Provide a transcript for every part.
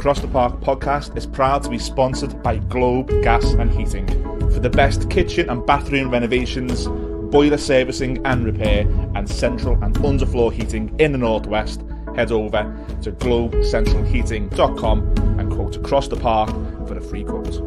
Across the Park podcast is proud to be sponsored by Globe Gas and Heating. For the best kitchen and bathroom renovations, boiler servicing and repair, and central and underfloor heating in the Northwest, head over to globecentralheating.com and quote Across the Park for a free quote.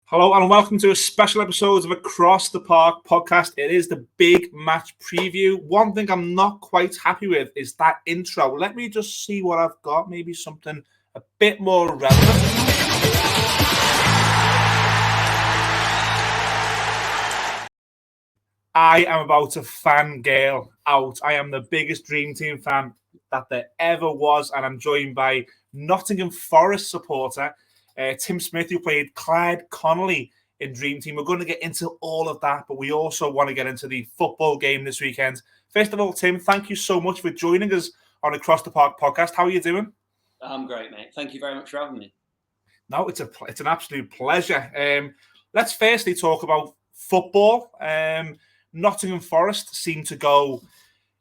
Hello and welcome to a special episode of Across the Park podcast. It is the big match preview. One thing I'm not quite happy with is that intro. Let me just see what I've got. Maybe something a bit more relevant. I am about to fangirl out. I am the biggest Dream Team fan that there ever was, and I'm joined by Nottingham Forest supporter Tim Smith, who played Clyde Connolly in Dream Team. We're going to get into all of that, but we also want to get into the football game this weekend. First of all, Tim, thank you so much for joining us on Across the Park podcast. How are you doing? I'm great, mate. Thank you very much for having me. No, it's an absolute pleasure. Let's firstly talk about football. Nottingham Forest seem to go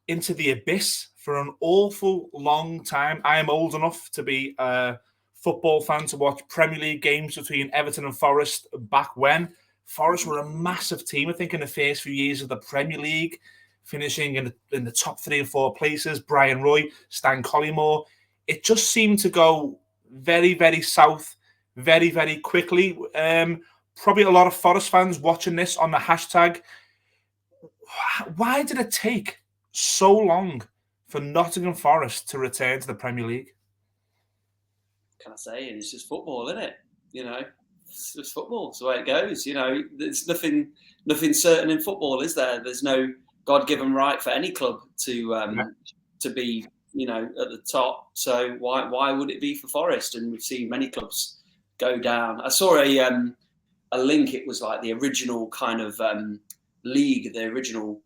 into the abyss for an awful long time. I am old enough to be football fan to watch Premier League games between Everton and Forest back when. Forest were a massive team, I think, in the first few years of the Premier League, finishing in the top 3 and 4 places. Brian Roy, Stan Collymore. It just seemed to go very, very south very, very quickly. Probably a lot of Forest fans watching this on the hashtag. Why did it take so long for Nottingham Forest to return to the Premier League? Can I say? And it's just football, isn't it? You know, it's just football. It's the way it goes. You know, there's nothing certain in football, is there? There's no God-given right for any club to be, you know, at the top. So why would it be for Forest? And we've seen many clubs go down. I saw a link. It was like the original kind of league, the original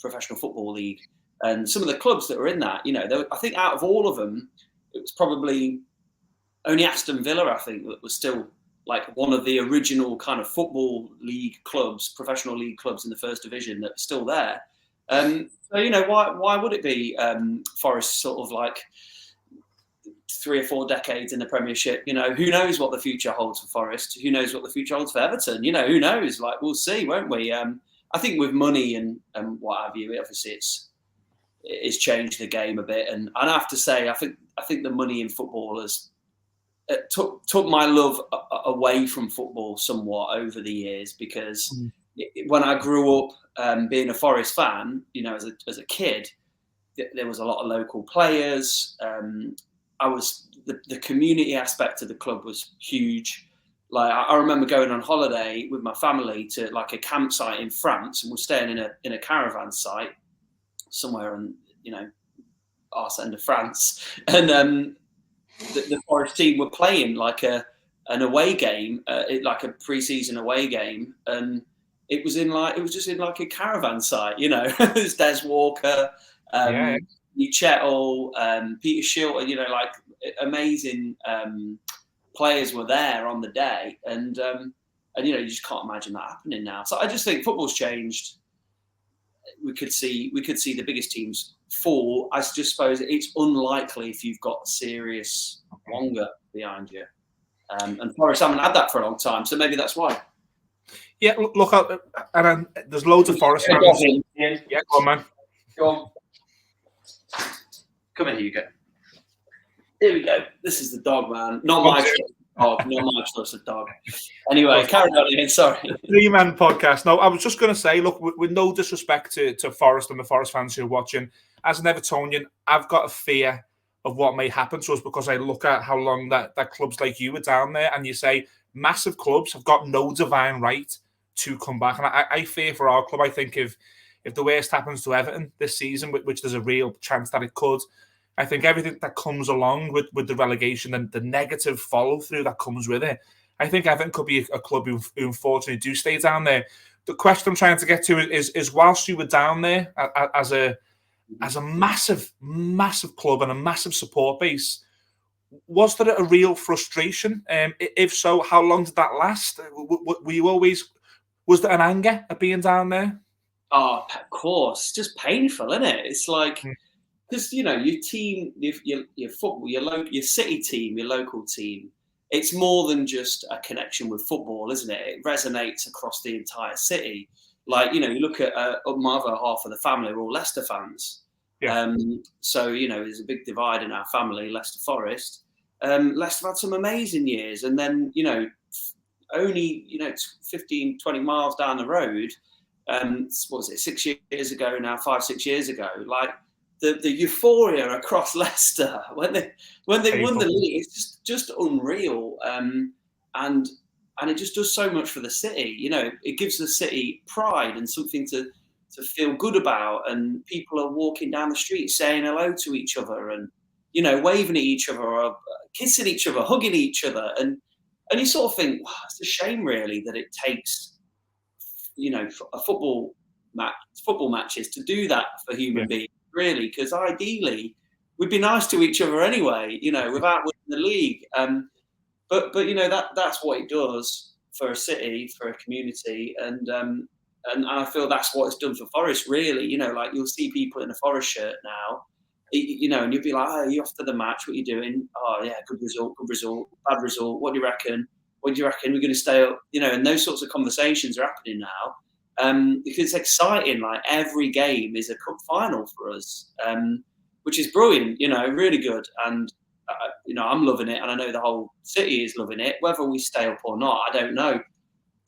professional football league, and some of the clubs that were in that. You know, I think out of all of them, it was probably only Aston Villa, I think, that was still like one of the original kind of football league clubs, professional league clubs in the first division that was still there. So, you know, why would it be Forest sort of like 3 or 4 decades in the Premiership? You know, who knows what the future holds for Forest? Who knows what the future holds for Everton? You know, who knows? Like, we'll see, won't we? I think with money and what have you, obviously it's changed the game a bit. And I have to say, I think the money in football has took my love away from football somewhat over the years, because when I grew up being a Forest fan, you know, as a kid, there was a lot of local players. The community aspect of the club was huge. Like, I remember going on holiday with my family to like a campsite in France, and we're staying in a caravan site somewhere in, you know, arse end of France, and the Forest team were playing like an away game, like a pre-season away game, and it was just in like a caravan site, you know. There's Des Walker, Chettle, Peter Shilton, you know, like amazing players were there on the day, and you know, you just can't imagine that happening now. So I just think football's changed. We could see the biggest teams fall. I just suppose it's unlikely if you've got serious longer behind you. And Forest haven't had that for a long time, so maybe that's why. Yeah, look, and there's loads of Forest fans. Yeah, go on, man. Go on. Come here, Hugo. Here we go. This is the dog, man. Not my choice of dog. Anyway, carry on, Ian. Sorry. 3-man podcast. No, I was just going to say, look, with no disrespect to Forest and the Forest fans who are watching, as an Evertonian, I've got a fear of what may happen to us, because I look at how long that clubs like you were down there, and you say massive clubs have got no divine right to come back. And I fear for our club. I think if the worst happens to Everton this season, which there's a real chance that it could, I think everything that comes along with the relegation and the negative follow-through that comes with it, I think Everton could be a club who unfortunately do stay down there. The question I'm trying to get to is whilst you were down there as a massive, massive club and a massive support base, Was there a real frustration? If so, how long did that last? Were you always, was there an anger at being down there? Oh, of course, just painful, isn't it? It's like, because your team, your football, your city team, your local team, it's more than just a connection with football, isn't it? It resonates across the entire city. Like, you look at my other half of the family are all Leicester fans. Yeah. So, there's a big divide in our family, Leicester Forest. Leicester had some amazing years. And then, only, 15, 20 miles down the road, what was it, 6 years ago now, 5-6 years ago, like the euphoria across Leicester when they won the league, it's just unreal. And it just does so much for the city. It gives the city pride and something to feel good about. And people are walking down the street saying hello to each other and, waving at each other or kissing each other, hugging each other. And you sort of think, wow, it's a shame really that it takes, a football matches to do that for human beings, really, because ideally we'd be nice to each other anyway, without winning the league. But that's what it does for a city, for a community, and I feel that's what it's done for Forest, really. Like you'll see people in a Forest shirt now, and you'll be like, "Oh, you after the match? What are you doing? Oh, yeah, good result, bad result. What do you reckon? What do you reckon? We're going to stay up?" And those sorts of conversations are happening now because it's exciting. Like every game is a cup final for us, which is brilliant. Really good, and I'm loving it, and I know the whole city is loving it. Whether we stay up or not, I don't know.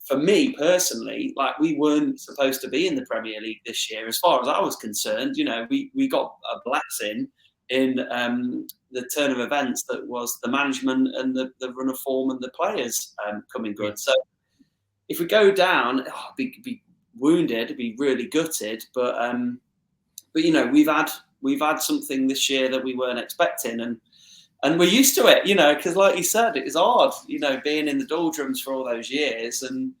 For me personally, like we weren't supposed to be in the Premier League this year, as far as I was concerned. We got a blessing in the turn of events that was the management and the run of form and the players coming good. So if we go down, be wounded, be really gutted. But we've had something this year that we weren't expecting, and we're used to it, because like you said, it is hard, being in the doldrums for all those years, and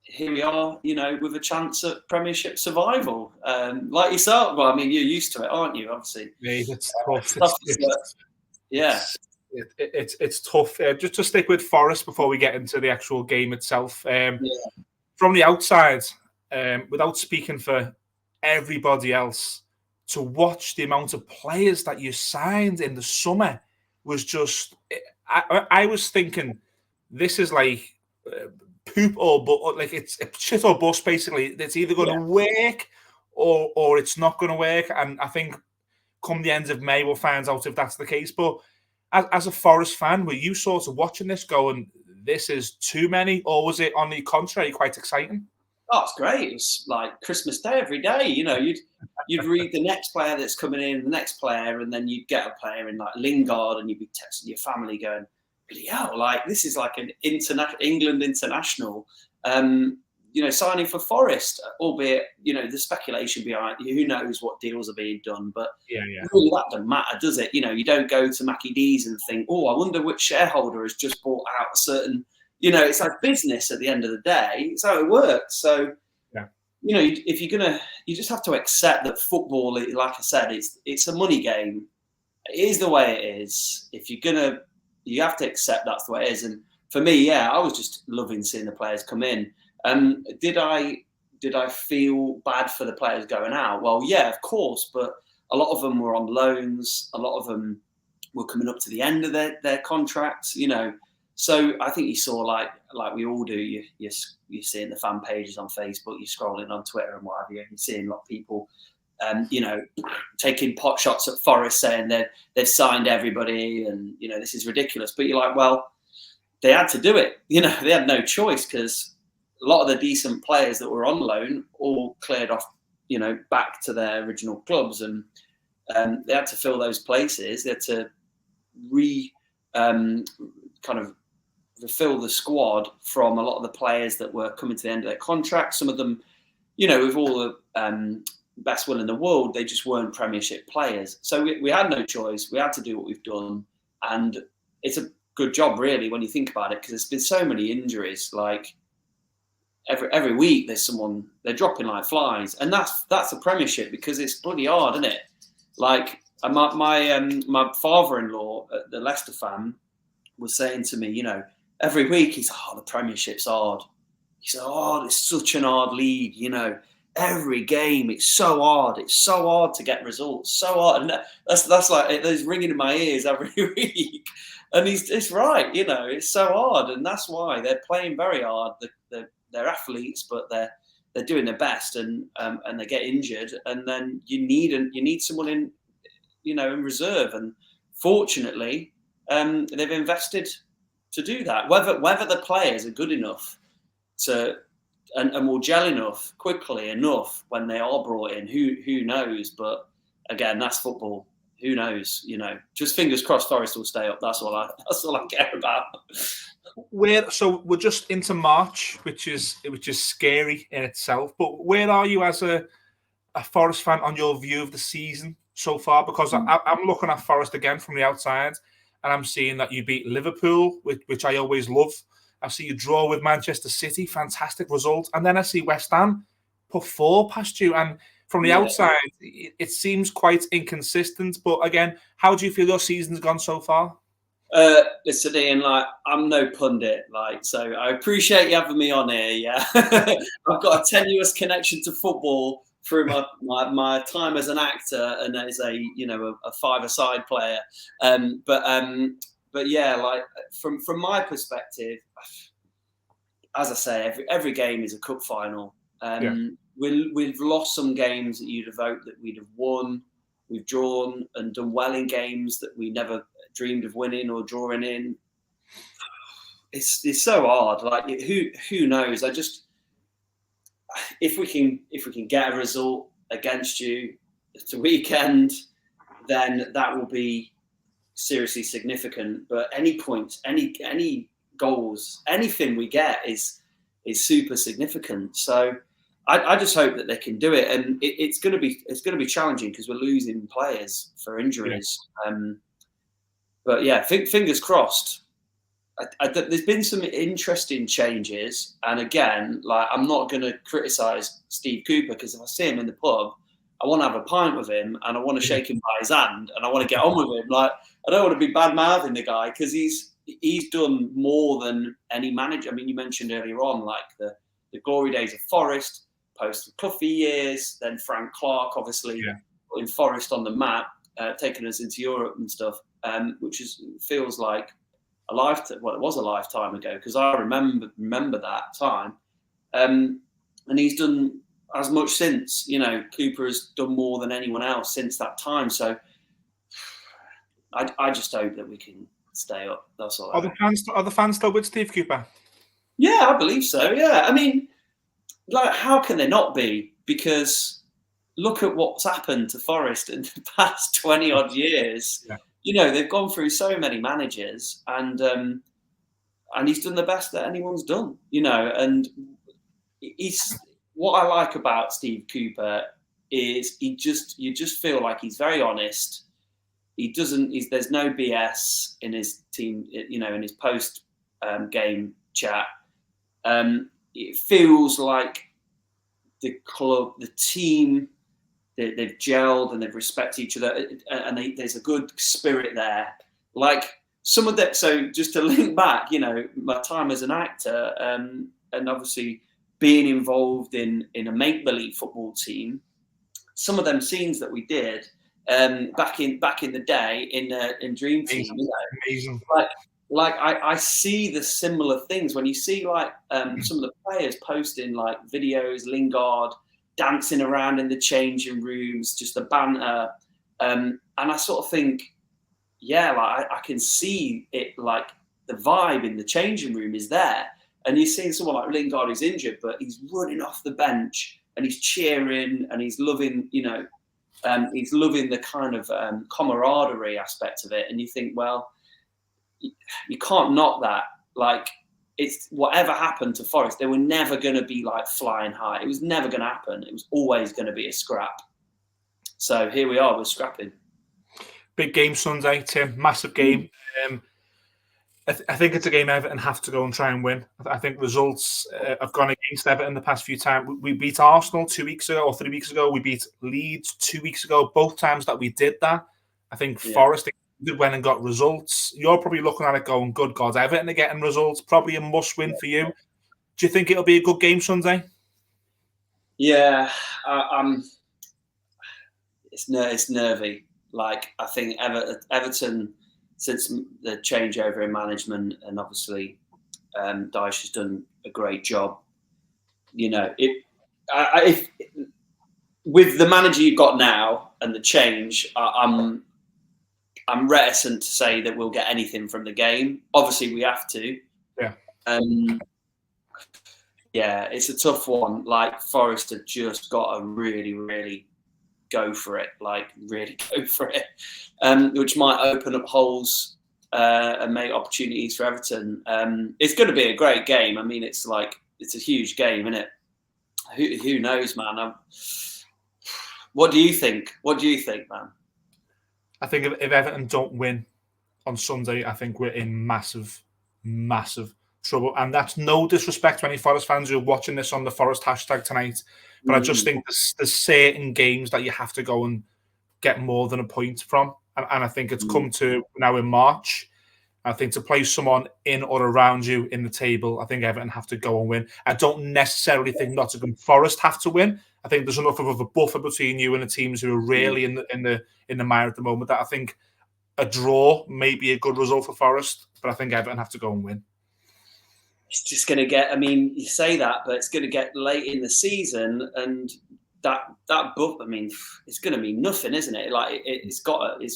here we are, with a chance at Premiership survival. Like yourself, well, I mean, you're used to it, aren't you? Obviously, it's tough. It's tough. Just to stick with Forest before we get into the actual game itself. From the outside, without speaking for everybody else, to watch the amount of players that you signed in the summer was just, I was thinking, this is like poop or but like it's shit or bust, basically. It's either going to work or it's not going to work. And I think come the end of May, we'll find out if that's the case. But as a Forest fan, were you sort of watching this going, this is too many, or was it on the contrary quite exciting? Oh, it's great. It's like Christmas Day every day. You'd read the next player that's coming in, the next player, and then you'd get a player in like Lingard, and you'd be texting your family going, "Bloody hell! Like this is like an England international." Signing for Forest, albeit the speculation behind who knows what deals are being done, but really that doesn't matter, does it? You don't go to Mackie D's and think, "Oh, I wonder which shareholder has just bought out a certain." It's like business at the end of the day. It's how it works. So, if you're gonna, you just have to accept that football, like I said, it's a money game. It is the way it is. If you're gonna, you have to accept that's the way it is. And for me, I was just loving seeing the players come in. Did I feel bad for the players going out? Well, yeah, of course. But a lot of them were on loans. A lot of them were coming up to the end of their contracts. So I think you saw, like we all do, you're seeing the fan pages on Facebook, you're scrolling on Twitter and what have you, and you're seeing a lot of people, taking pot shots at Forest saying that they've signed everybody and, this is ridiculous. But you're like, well, they had to do it. They had no choice because a lot of the decent players that were on loan all cleared off, back to their original clubs, and they had to fill those places. They had to kind of refill the squad from a lot of the players that were coming to the end of their contract. Some of them, with all the best will in the world, they just weren't Premiership players. So we had no choice. We had to do what we've done. And it's a good job, really, when you think about it, because there's been so many injuries. Like every week there's someone, they're dropping like flies. And that's a Premiership, because it's bloody hard, isn't it? Like And my father-in-law, the Leicester fan, was saying to me, every week he's, the Premiership's hard. He said, it's such an hard league, every game it's so hard. It's so hard to get results, so hard. And that's like it's ringing in my ears every week. And it's right, it's so hard, and that's why they're playing very hard. They're athletes, but they're doing their best, and they get injured, and then you need someone in reserve. And fortunately, they've invested to do that. Whether the players are good enough and will gel enough quickly enough when they are brought in, who knows? But again, that's football. Who knows? Just fingers crossed Forest will stay up. That's all I care about. So we're just into March, which is scary in itself. But where are you as a Forest fan on your view of the season so far? Because I'm looking at Forest again from the outside, and I'm seeing that you beat Liverpool, which I always love. I see you draw with Manchester City, fantastic result, and then I see West Ham put 4 past you. And from the outside, it seems quite inconsistent. But again, how do you feel your season's gone so far? Listen, Ian, I'm no pundit, so I appreciate you having me on here. Yeah, I've got a tenuous connection to football through my time as an actor and as a five-a-side player. But yeah, from my perspective, as I say, every game is a cup final. We've lost some games that you'd have hoped that we'd have won. We've drawn and done well in games that we never dreamed of winning or drawing in. It's so hard. Who knows? If we can get a result against you at the weekend, then that will be seriously significant. But any points, any goals, anything we get is super significant. So I just hope that they can do it, and it's going to be challenging because we're losing players for injuries. But yeah, fingers crossed. There's been some interesting changes, and again, I'm not going to criticise Steve Cooper, because if I see him in the pub, I want to have a pint with him, and I want to shake him by his hand, and I want to get on with him. I don't want to be bad mouthing the guy, because he's done more than any manager. I mean, you mentioned earlier on the glory days of Forest, post Cloughie years, then Frank Clark, obviously putting Forest on the map, taking us into Europe and stuff, which feels like a lifetime. Well, it was a lifetime ago, because I remember that time, and he's done as much since. Cooper has done more than anyone else since that time. So I just hope that we can stay up. That's all. Are the fans still with Steve Cooper? Yeah, I believe so. Yeah, I mean, how can they not be? Because look at what's happened to Forest in the past 20 odd years. They've gone through so many managers, and he's done the best that anyone's done. And what I like about Steve Cooper is you just feel like he's very honest. There's no BS in his team, in his post game chat. It feels like the club, the team, they've gelled and they've respected each other, and there's a good spirit there. Some of that. So just to link back, my time as an actor, and obviously being involved in a make-believe football team. Some of them scenes that we did back in the day in Dream Team, amazing. I see the similar things when you see some of the players posting videos, Lingard dancing around in the changing rooms, just the banter, and I sort of think, I can see it. The vibe in the changing room is there, and you're seeing someone like Lingard who's injured, but he's running off the bench and he's cheering and he's loving, he's loving the kind of camaraderie aspect of it, and you think, well, you can't knock that. It's whatever happened to Forest, they were never going to be flying high. It was never going to happen. It was always going to be a scrap. So here we are, we're scrapping. Big game Sunday, Tim. Massive game. I think it's a game Everton have to go and try and win. I think results have gone against Everton the past few times. We beat Arsenal 2 weeks ago or 3 weeks ago. We beat Leeds 2 weeks ago. Both times that we did that, I think Forest went and got results. You're probably looking at it going, good God, Everton are getting results. Probably a must-win for you. Do you think it'll be a good game Sunday? Yeah, it's nervy. Like, I think Everton, since the changeover in management, and obviously Dyche has done a great job. You know, if with the manager you've got now and the change, I'm reticent to say that we'll get anything from the game. Obviously, we have to. Yeah. Yeah, it's a tough one. Like, Forest have just got to really, really go for it. Like, really go for it, which might open up holes and make opportunities for Everton. It's going to be a great game. I mean, it's a huge game, isn't it? Who knows, man? What do you think? What do you think, man? I think if Everton don't win on Sunday, I think we're in massive, massive trouble. And that's no disrespect to any Forest fans who are watching this on the Forest hashtag tonight. But I just think there's certain games that you have to go and get more than a point from. And I think it's come to now in March. I think to play someone in or around you in the table, I think Everton have to go and win. I don't necessarily think Nottingham Forest have to win. I think there's enough of a buffer between you and the teams who are really in the mire at the moment that I think a draw may be a good result for Forest, but I think Everton have to go and win. It's just going to get. I mean, you say that, but it's going to get late in the season, and that book. I mean, it's going to mean nothing, isn't it? Like it's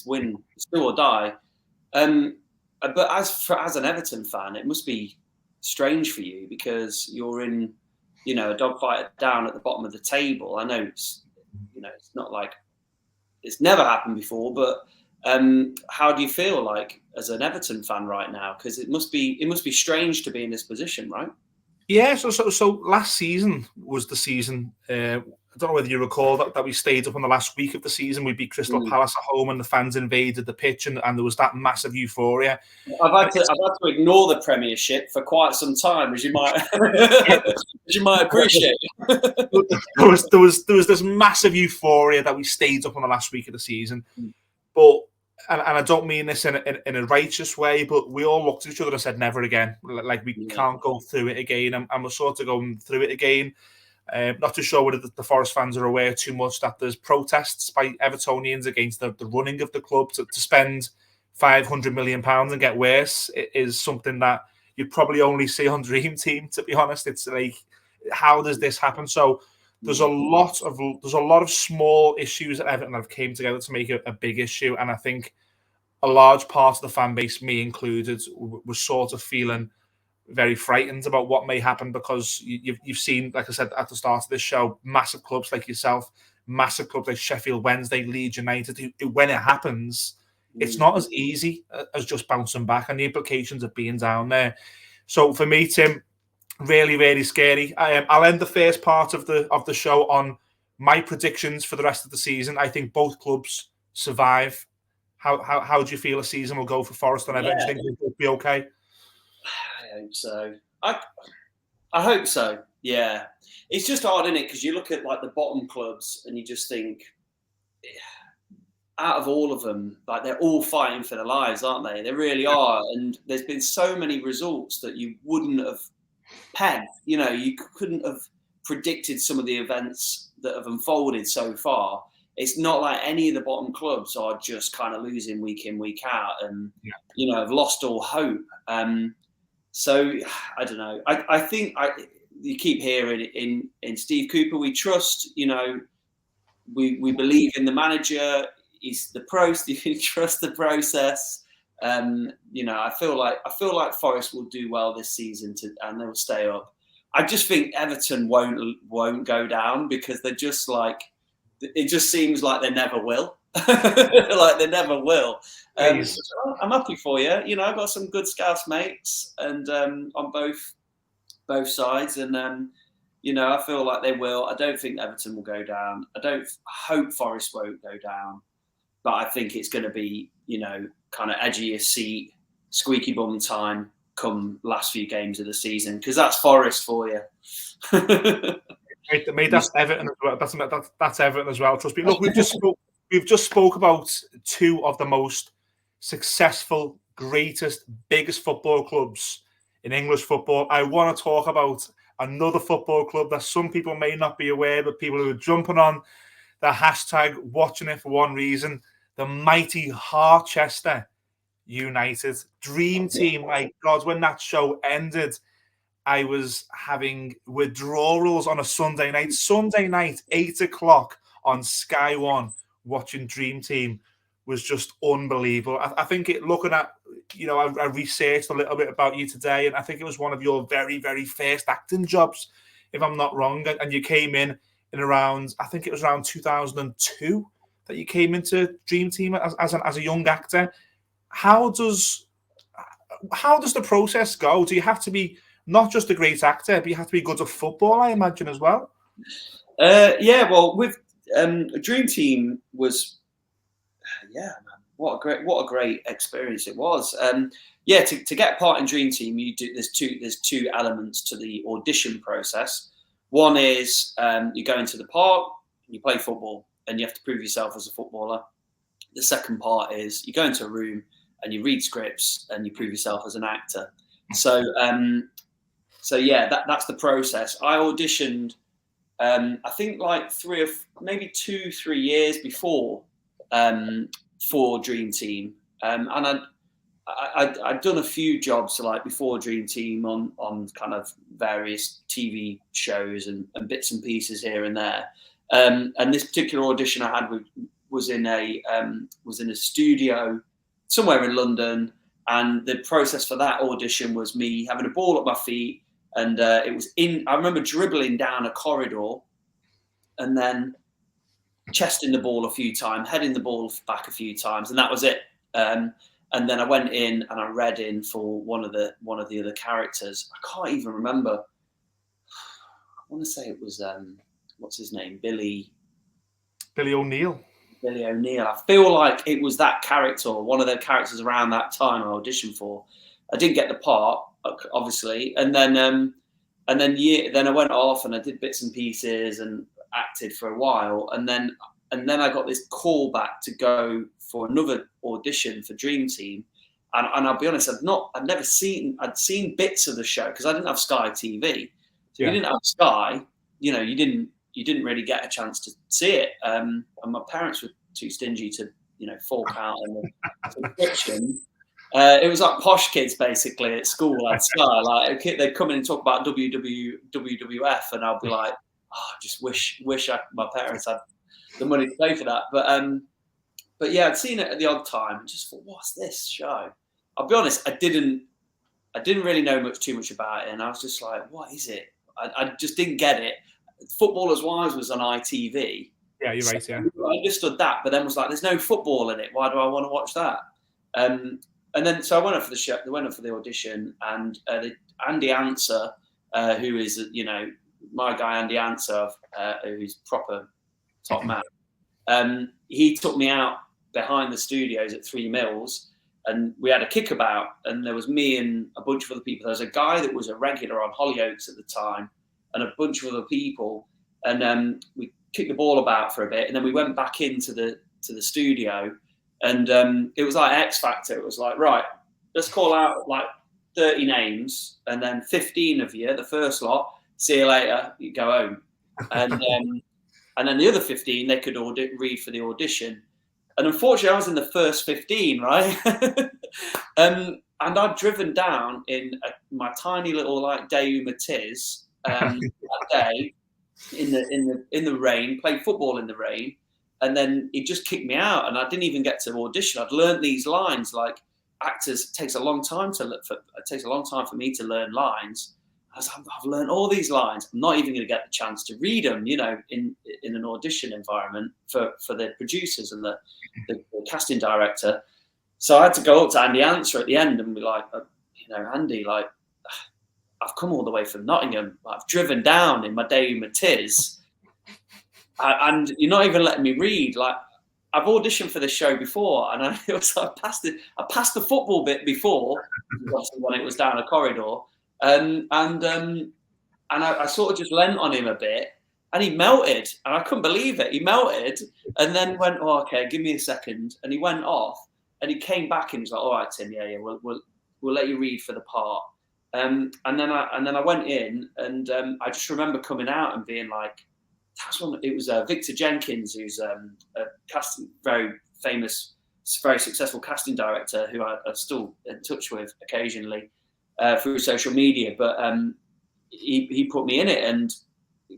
win, it's do or die. But as an Everton fan, it must be strange for you because you're in, a dogfight down at the bottom of the table. I know it's not like it's never happened before, but how do you feel like as an Everton fan right now? Because it must be strange to be in this position, right? Yeah. So last season was the season. I don't know whether you recall that we stayed up on the last week of the season. We beat Crystal Palace at home, and the fans invaded the pitch, and there was that massive euphoria. I've had to ignore the Premiership for quite some time, as you might appreciate. There was this massive euphoria that we stayed up on the last week of the season, but and I don't mean this in a righteous way, but we all looked at each other and said never again. Like we can't go through it again, and we're sort of going through it again. Not too sure whether the Forest fans are aware too much that there's protests by Evertonians against the running of the club to spend £500 million and get worse. It is something that you'd probably only see on Dream Team, to be honest. It's like, how does this happen? So there's a lot of small issues at Everton that have came together to make it a big issue, and I think a large part of the fan base, me included, was sort of feeling very frightened about what may happen because you've seen, like I said at the start of this show, massive clubs like yourself, massive clubs like Sheffield Wednesday, Leeds United, who when it happens, it's not as easy as just bouncing back, and the implications of being down there. So for me, Tim, really, really scary. I'll end the first part of the show on my predictions for the rest of the season. I think both clubs survive. How do you feel a season will go for Forest and Everton? Do you think it'll be okay? I hope so. I hope so. Yeah, it's just hard, isn't it? Because you look at like the bottom clubs and you just think, out of all of them, like they're all fighting for their lives, aren't they? They really are. And there's been so many results that you wouldn't have pegged. You couldn't have predicted some of the events that have unfolded so far. It's not like any of the bottom clubs are just kind of losing week in, week out, and have lost all hope. So I don't know. I think you keep hearing in Steve Cooper, we trust. We believe in the manager. He's the pro. You trust the process. I feel like Forest will do well this season and they'll stay up. I just think Everton won't go down because they're just like, it just seems like they never will. Like they never will. I'm happy for you. I've got some good Scouse mates, and on both sides, and I feel like they will. I don't think Everton will go down. I hope Forest won't go down, but I think it's going to be kind of edge of your seat, squeaky bum time come last few games of the season, because that's Forest for you. Mate, that's Everton as well. That's Everton as well. Trust me. Look, we've we've just spoke about two of the most successful, greatest, biggest football clubs in English football. I want to talk about another football club that some people may not be aware, but people who are jumping on the hashtag watching it for one reason, the mighty Harchester United dream team. My God, when that show ended, I was having withdrawals on a Sunday night. Sunday night, 8 o'clock on Sky One, watching Dream Team was just unbelievable. I think looking at, I researched a little bit about you today, and I think it was one of your very, very first acting jobs, if I'm not wrong. And you came in around, I think it was around 2002 that you came into Dream Team as a young actor. How does the process go? Do you have to be not just a great actor, but you have to be good at football, I imagine, as well? Yeah, well, with Dream Team was, man, what a great experience it was. To get part in Dream Team, there's two elements to the audition process. One is you go into the park, you play football, and you have to prove yourself as a footballer. The second part is you go into a room and you read scripts and you prove yourself as an actor. So that's the process. I auditioned, I think like 3 years before for Dream Team, and I'd done a few jobs like before Dream Team on kind of various TV shows and bits and pieces here and there. And this particular audition I had was in a studio somewhere in London, and the process for that audition was me having a ball at my feet, and it was I remember dribbling down a corridor, and then chesting the ball a few times, heading the ball back a few times, and that was it. And then I went in and I read in for one of the other characters. I can't even remember. I want to say it was what's his name, Billy O'Neill. Billy O'Neill. I feel like it was that character, or one of the characters around that time I auditioned for. I didn't get the part, obviously, and then I went off and I did bits and pieces and acted for a while, and then I got this call back to go for another audition for Dream Team, and I'll be honest, I'd seen bits of the show because I didn't have Sky TV. So you didn't have Sky, you didn't really get a chance to see it. And my parents were too stingy to, fork out on the subscription. It was like posh kids basically at school at Sky. Like they'd come in and talk about WWF, and I'll be like, I just wish my parents had the money to pay for that. But yeah, I'd seen it at the odd time and just thought, what's this show? I'll be honest, I didn't really know too much about it, and I was just like, what is it? I just didn't get it. Footballers' Wives was on ITV. Yeah, you're right. Yeah, I understood that, but then was like, "There's no football in it. Why do I want to watch that?" And then so I went up for the show. They went up for the audition, and Andy Answer, who is my guy Andy Answer, who's proper top man. He took me out behind the studios at 3 Mills, and we had a kickabout, and there was me and a bunch of other people. There was a guy that was a regular on Hollyoaks at the time, and a bunch of other people, and we kicked the ball about for a bit, and then we went back into the studio, and it was like X Factor. It was like, right, let's call out like 30 names, and then 15 of you, the first lot, see you later, you go home, and then the other 15 they could read for the audition. And unfortunately, I was in the first 15, right? And I'd driven down in my tiny little like Daewoo Matiz that day in the rain, played football in the rain, and then he just kicked me out, and I didn't even get to audition. I'd learned these lines. Like actors, it takes a long time for me to learn lines. I've learned all these lines. I'm not even going to get the chance to read them, in an audition environment for the producers and the casting director. So I had to go up to Andy Answer at the end and be like, Andy, like, I've come all the way from Nottingham. I've driven down in my Daewoo Matiz, and you're not even letting me read. Like, I've auditioned for this show before, and I passed the football bit before when it was down a corridor. And I sort of just leant on him a bit, And he melted, and I couldn't believe it. He melted, and then went, "Oh, okay, give me a second." And he went off, and he came back, and he was like, "All right, Tim, yeah, we'll let you read for the part." And then I went in, and I just remember coming out and being like, "That's one." It was Victor Jenkins, who's a very famous, very successful casting director, who I'm still in touch with occasionally through social media. But he put me in it and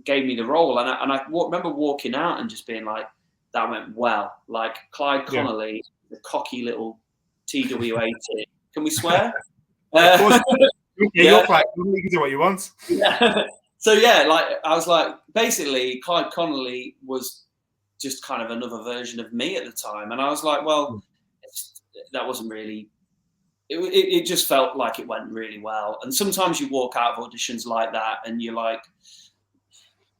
gave me the role, and I remember walking out and just being like, "That went well." Like Clyde Connolly, the cocky little TWA tit. Can we swear? You're Clyde Connolly, you can do what you want. Yeah. So yeah, like I was like, basically, Clyde Connolly was just kind of another version of me at the time, and I was like, well, that wasn't really. It just felt like it went really well. And sometimes you walk out of auditions like that, and you're like,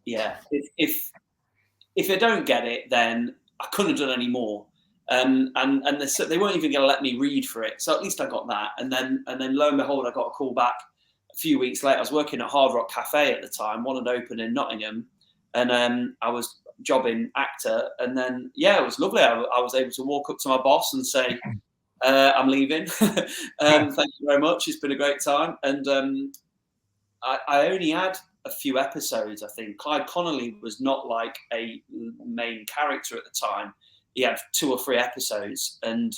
yeah, if I don't get it, then I couldn't have done any more. And they weren't even going to let me read for it, so at least I got that. And then lo and behold, I got a call back a few weeks later. I was working at Hard Rock Cafe at the time, one had opened in Nottingham, and I was jobbing actor. And then I was lovely. I was able to walk up to my boss and say, "I'm leaving. Thank you very much. It's been a great time." And I only had a few episodes, I think. Clyde Connolly was not like a main character at the time. He had 2 or 3 episodes, and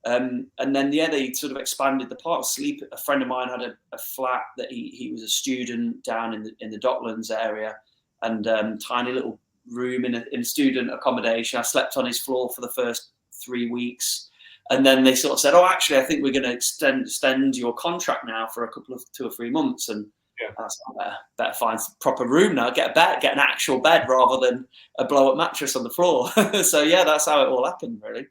then they sort of expanded the part. A friend of mine had a flat that he was a student down in the Docklands area, and tiny little room in student accommodation. I slept on his floor for the first 3 weeks, and then they sort of said, "Oh, actually, I think we're going to extend your contract now for a couple of 2 or 3 months." And that's better find a proper room now. Get an actual bed rather than a blow-up mattress on the floor. So yeah, that's how it all happened, really.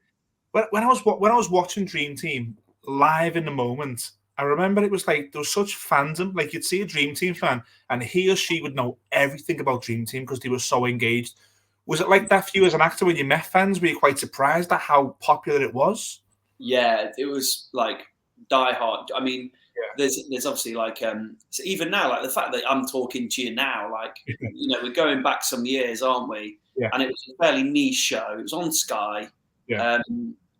When I was watching Dream Team live in the moment, I remember it was like there was such fandom. Like you'd see a Dream Team fan, and he or she would know everything about Dream Team because they were so engaged. Was it like that for you as an actor when you met fans? Were you quite surprised at how popular it was? Yeah, it was like die hard. I mean, there's obviously like so even now, like the fact that I'm talking to you now, like we're going back some years, aren't we? Yeah. And it was a fairly niche show. It was on Sky. Yeah.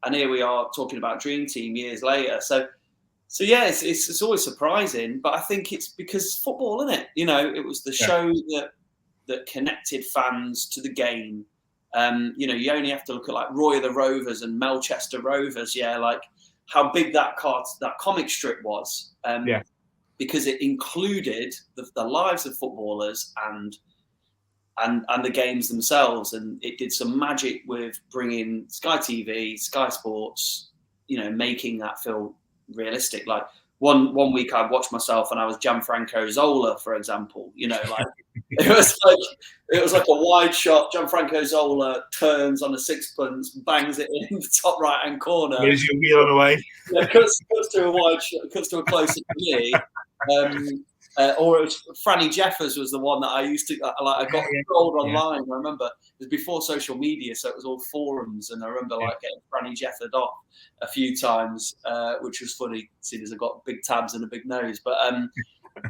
And here we are talking about Dream Team years later. So yeah, it's always surprising, but I think it's because football, isn't it? It was the show that connected fans to the game. You only have to look at like Roy of the Rovers and Melchester Rovers, like how big that comic strip was, because it included the lives of footballers and the games themselves, and it did some magic with bringing Sky TV, Sky Sports, making that feel realistic. Like one week I watched myself and I was Gianfranco Zola, for example. Like it was like a wide shot. Gianfranco Zola turns on a sixpence, bangs it in the top right hand corner. As you're wheeling away. Cuts to a wide shot, cuts to a close up to me. Or it was Franny Jeffers was the one that I used to I got trolled online. I remember it was before social media, so it was all forums, and I remember like getting Franny Jeffers off a few times, which was funny, seeing as I got big tabs and a big nose. But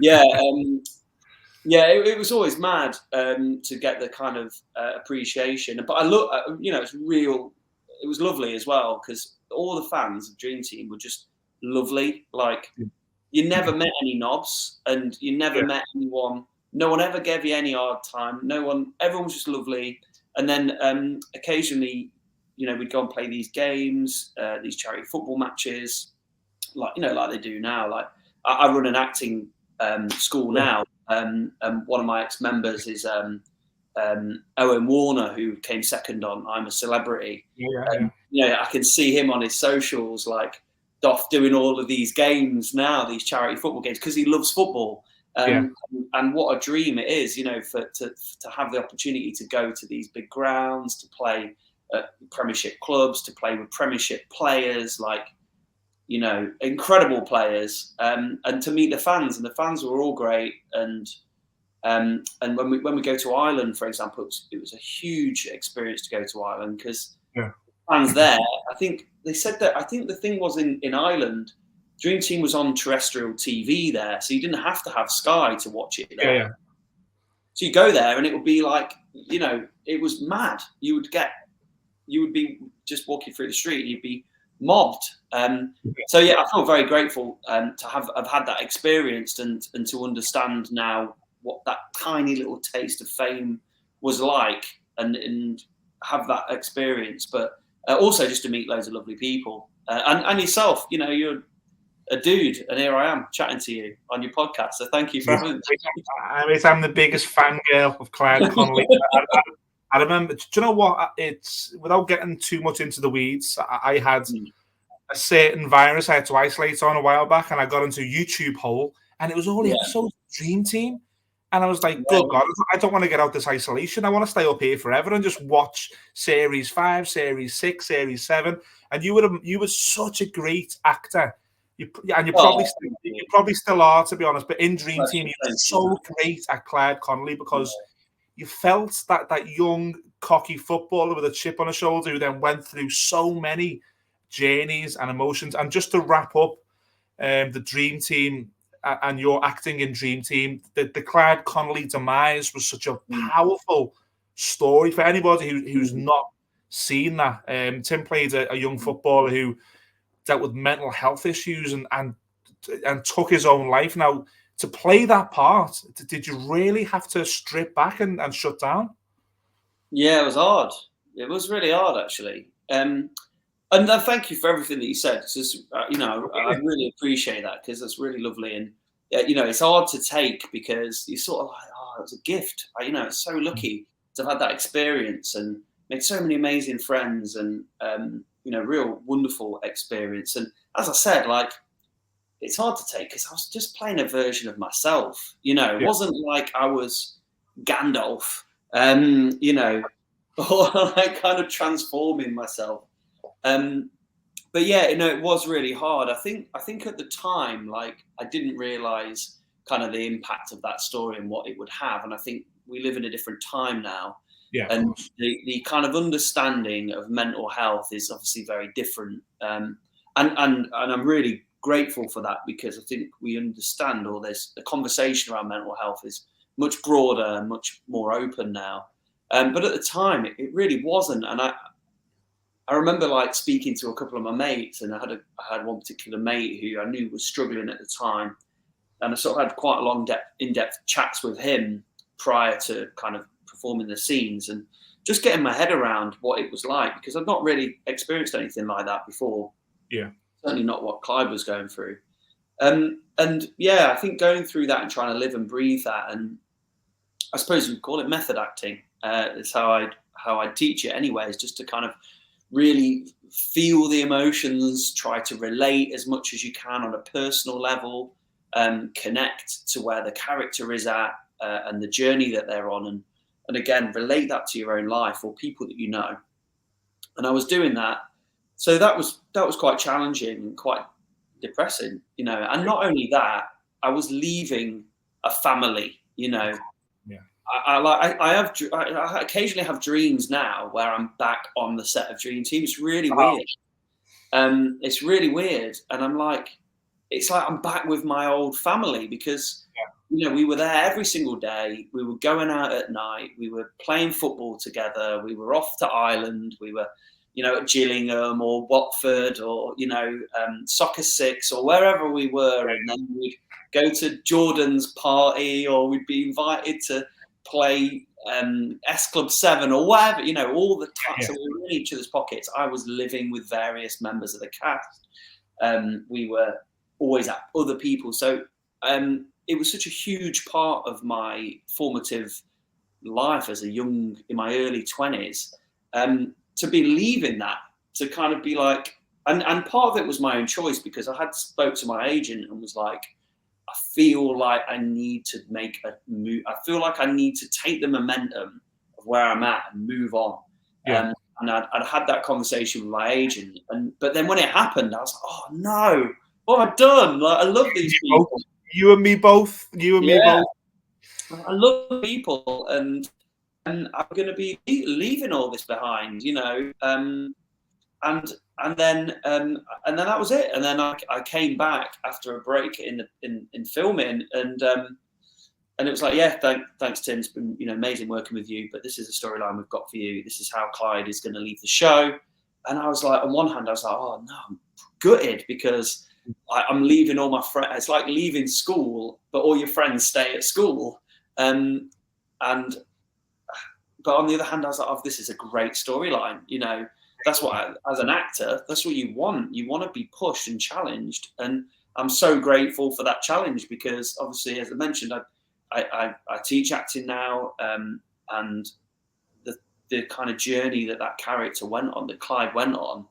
it was always mad to get the kind of appreciation. But I look, it's real. It was lovely as well because all the fans of Dream Team were just lovely. Like. You never met any knobs, and you never met anyone. No one ever gave you any hard time. Everyone was just lovely. And then occasionally, we'd go and play these games, these charity football matches, like they do now. Like I run an acting school now, and one of my ex-members is Owen Warner, who came second on I'm a Celebrity. I can see him on his socials, like. Doff doing all of these games now, these charity football games, because he loves football. And what a dream it is, to have the opportunity to go to these big grounds, to play at Premiership clubs, to play with Premiership players, like, incredible players, and to meet the fans. And the fans were all great. And when we go to Ireland, for example, it was a huge experience to go to Ireland because fans there, I think they said that, I think the thing was in Ireland, Dream Team was on terrestrial TV there, so you didn't have to have Sky to watch it there. So you go there and it would be like, you know, it was mad. You would be just walking through the street and you'd be mobbed. So yeah, I feel very grateful to have had that experience and to understand now what that tiny little taste of fame was like and have that experience. But also just to meet loads of lovely people and yourself, you know, you're a dude, and here I am chatting to you on your podcast. So thank you for having me. I'm the biggest fangirl of Clyde Connolly. I remember, do you know what? It's without getting too much into the weeds, I had a certain virus I had to isolate on a while back, and I got into a YouTube hole, and it was all the episodes of Dream Team. And I was like, good God, I don't want to get out this isolation. I want to stay up here forever and just watch Series 5, Series 6, Series 7. And you were such a great actor. You probably still are, to be honest. But in Dream Team, you were so great at Clyde Connolly because you felt that young, cocky footballer with a chip on his shoulder who then went through so many journeys and emotions. And just to wrap up the Dream Team and your acting in Dream Team, the Clyde Connolly demise was such a powerful story for anybody who's not seen that. Tim played a young footballer who dealt with mental health issues and took his own life. Now, to play that part, did you really have to strip back and shut down? Yeah, it was hard. It was really hard, actually. And thank you for everything that you said. It's just, you know, I really appreciate that because that's really lovely. And, you know, it's hard to take because you're sort of like, oh, it's a gift. You know, it's so lucky to have had that experience and made so many amazing friends and, you know, real wonderful experience. And as I said, like, it's hard to take because I was just playing a version of myself. You know, it wasn't like I was Gandalf, you know, or like kind of transforming myself. But yeah, you know, it was really hard. I think at the time, like, I didn't realize kind of the impact of that story and what it would have. And I think we live in a different time now. Yeah, and the kind of understanding of mental health is obviously very different. And I'm really grateful for that because I think we understand, or there's the conversation around mental health is much broader and much more open now. But at the time, it really wasn't. And I remember like speaking to a couple of my mates, and I had one particular mate who I knew was struggling at the time, and I sort of had quite a long, in-depth chats with him prior to kind of performing the scenes and just getting my head around what it was like because I'd not really experienced anything like that before. Yeah, certainly not what Clyde was going through. And yeah, I think going through that and trying to live and breathe that, and I suppose we'd call it method acting. It's how I'd teach it anyway, is just to kind of really feel the emotions, try to relate as much as you can on a personal level, connect to where the character is at and the journey that they're on, and again, relate that to your own life or people that you know. And I was doing that. So that was quite challenging and quite depressing, you know. And not only that, I was leaving a family, you know. Yeah. I occasionally have dreams now where I'm back on the set of Dream Team. It's really weird. It's really weird, and I'm like, it's like I'm back with my old family because you know we were there every single day. We were going out at night. We were playing football together. We were off to Ireland. We were, you know, at Gillingham or Watford or, you know, Soccer Six or wherever we were. And then we'd go to Jordan's party or we'd be invited to play S Club 7 or whatever, you know, all the time. So we were in each other's pockets. I was living with various members of the cast. We were always at other people. So it was such a huge part of my formative life as in my early 20s. To be leaving that, to kind of be like, and part of it was my own choice because I had spoke to my agent and was like, I feel like I need to make a move. I feel like I need to take the momentum of where I'm at and move on. And I'd had that conversation with my agent, but then when it happened, I was like, oh no, what have I done? Like, I love these people. You and me both. Me both. I love people, and I'm going to be leaving all this behind, you know. And then that was it. And then I came back after a break in filming, and And it was like, yeah, thanks, Tim. It's been amazing working with you, but this is a storyline we've got for you. This is how Clyde is going to leave the show. And I was like, on one hand, I was like, oh no, I'm gutted because I'm leaving all my friends. It's like leaving school, but all your friends stay at school. But on the other hand, I was like, oh, this is a great storyline. That's what, as an actor, that's what you want. You want to be pushed and challenged. And I'm so grateful for that challenge because obviously, as I mentioned, I teach acting now, and the kind of journey that character went on, that Clyde went on,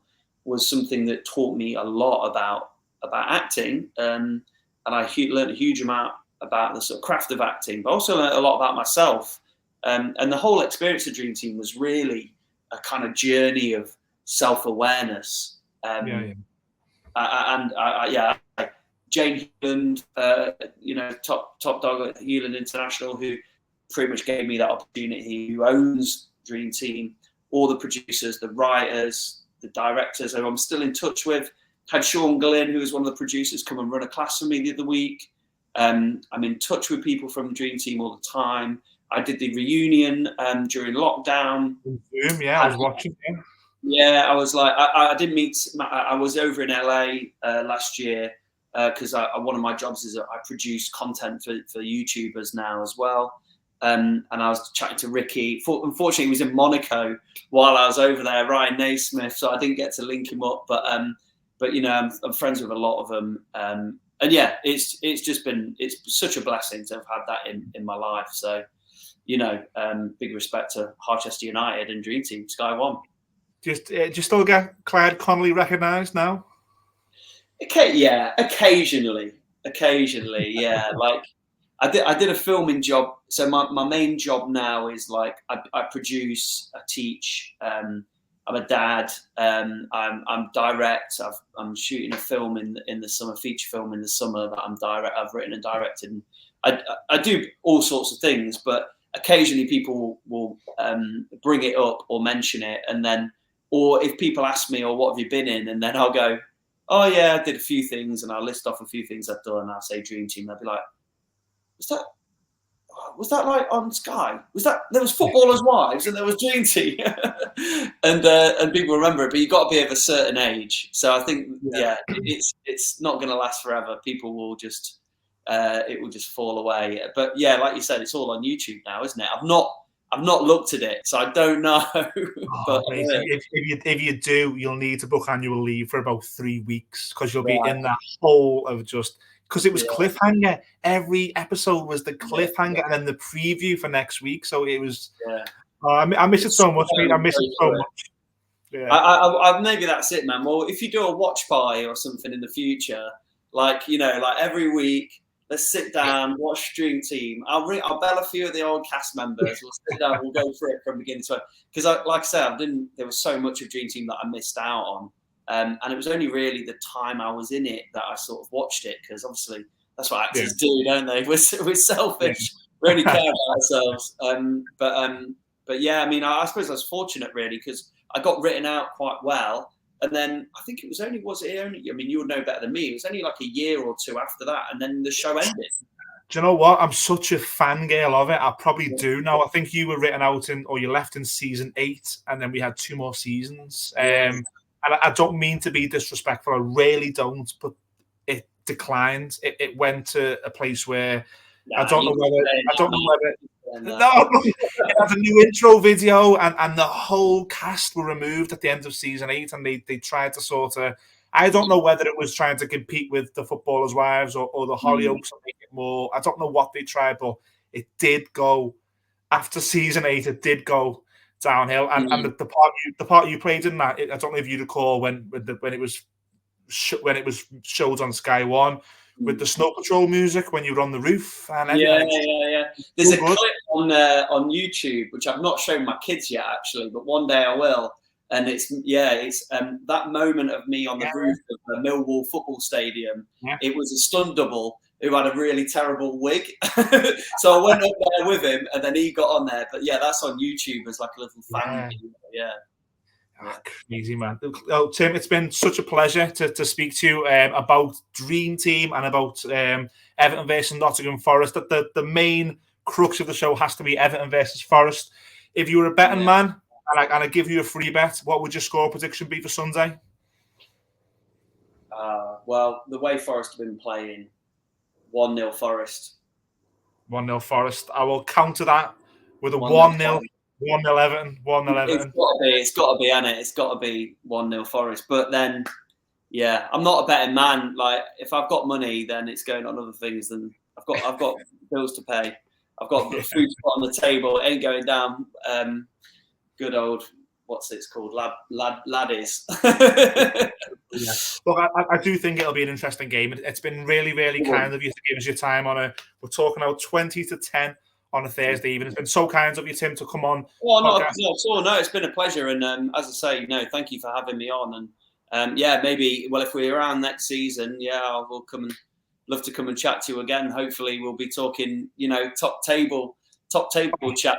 was something that taught me a lot about acting. And I learned a huge amount about the sort of craft of acting, but also learned a lot about myself. And the whole experience of Dream Team was really a kind of journey of self-awareness. Jane Hewland, top dog at Hewland International, who pretty much gave me that opportunity, who owns Dream Team, all the producers, the writers, the directors, who I'm still in touch with. Had Sean Glynn, who was one of the producers, come and run a class for me the other week. I'm in touch with people from Dream Team all the time. I did the reunion during lockdown. Zoom, yeah, I was watching. Yeah, I was like, I didn't meet. I was over in LA last year because one of my jobs is I produce content for YouTubers now as well. And I was chatting to Ricky. Unfortunately, he was in Monaco while I was over there, Ryan Naismith, so I didn't get to link him up. But I'm friends with a lot of them. And yeah, it's such a blessing to have had that in my life. So, big respect to Harchester United and Dream Team, Sky One. Do you still get Clyde Connolly recognised now? Okay, yeah, occasionally, yeah. Like I did a filming job. So my main job now is like I produce, I teach. I'm a dad. I'm direct. I'm shooting a film in the summer, feature film in the summer that I've written and directed. And I do all sorts of things, but occasionally people will bring it up or mention it, and then, or if people ask me, "Or what have you been in?" and then I'll go, "Oh yeah, I did a few things," and I'll list off a few things I've done. And I'll say Dream Team. They'll be like, "Was that like on Sky? There was Footballers' Wives and there was Dream Team?" and people remember it, but you've got to be of a certain age. So I think it's not going to last forever. People will just it will just fall away. But yeah, like you said, it's all on YouTube now, isn't it? I've not looked at it, so I don't know. But if you do, you'll need to book annual leave for about 3 weeks because you'll be in that hole of just. Because it was cliffhanger. Every episode was the cliffhanger and then the preview for next week. So it was. I miss it so much, mate. I miss it so much. Yeah. I maybe that's it, man. Well, if you do a watch party or something in the future, like every week, let's sit down, watch Dream Team. I'll bell a few of the old cast members. We'll sit down. We'll go through it from beginning to end. Because, like I said, there was so much of Dream Team that I missed out on. And it was only really the time I was in it that I sort of watched it, because obviously that's what actors do, don't they? We're selfish. We only care about ourselves. But yeah, I mean, I suppose I was fortunate really because I got written out quite well. And then I think it was only, I mean, you would know better than me. It was only like a year or two after that. And then the show ended. Do you know what? I'm such a fangirl of it. I probably do now. I think you were written out or you left in season 8 and then we had 2 more seasons. And I don't mean to be disrespectful. I really don't, but it declined. It went to a place where I don't know whether. No, it had a new intro video, and the whole cast were removed at the end of season 8, and they tried to sort of. I don't know whether it was trying to compete with the Footballers' Wives or the Hollyoaks and make it more. I don't know what they tried, but it did go after season 8. It did go downhill, and the part you played in that, I don't know if you recall when it was showed on Sky One with the Snow Patrol music when you were on the roof. And yeah. There's a clip on YouTube which I've not shown my kids yet actually, but one day I will. And it's that moment of me on the roof of the Millwall football stadium. Yeah. It was a stunt double who had a really terrible wig. So I went up there with him and then he got on there. But yeah, that's on YouTube as like a little fan video. Yeah. Crazy, man. Oh, Tim, it's been such a pleasure to speak to you about Dream Team and about Everton versus Nottingham Forest. The main crux of the show has to be Everton versus Forest. If you were a betting man and I give you a free bet, what would your score prediction be for Sunday? Well, the way Forest have been playing, 1-0 Forest. 1-0 Forest. I will counter that with a 1-0. 1-0 Everton. 1-0 Everton. It's got to be, Anna. It's got to be 1-0 Forest. But then, I'm not a betting man. Like, if I've got money, then it's going on other things. Than I've got bills to pay. I've got food to put on the table. It ain't going down. Good old, what's it called? Laddies. Yeah. Look, I do think it'll be an interesting game. It's been really, really kind of you to give us your time on it. We're talking about 20-10 on a Thursday evening. It's been so kind of you, Tim, to come on. Well, no, it's been a pleasure. And as I say, thank you for having me on. And maybe, if we're around next season, we'll love to come and chat to you again. Hopefully, we'll be talking, top table chat.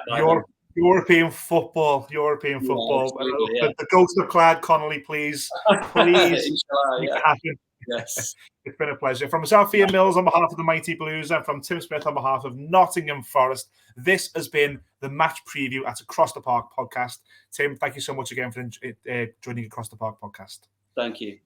European football. The ghost of Clyde Connolly, please. Yes. It's been a pleasure. From myself, Ian Mills, on behalf of the Mighty Blues, and from Tim Smith on behalf of Nottingham Forest, this has been the match preview at Across the Park podcast. Tim, thank you so much again for joining Across the Park podcast. Thank you.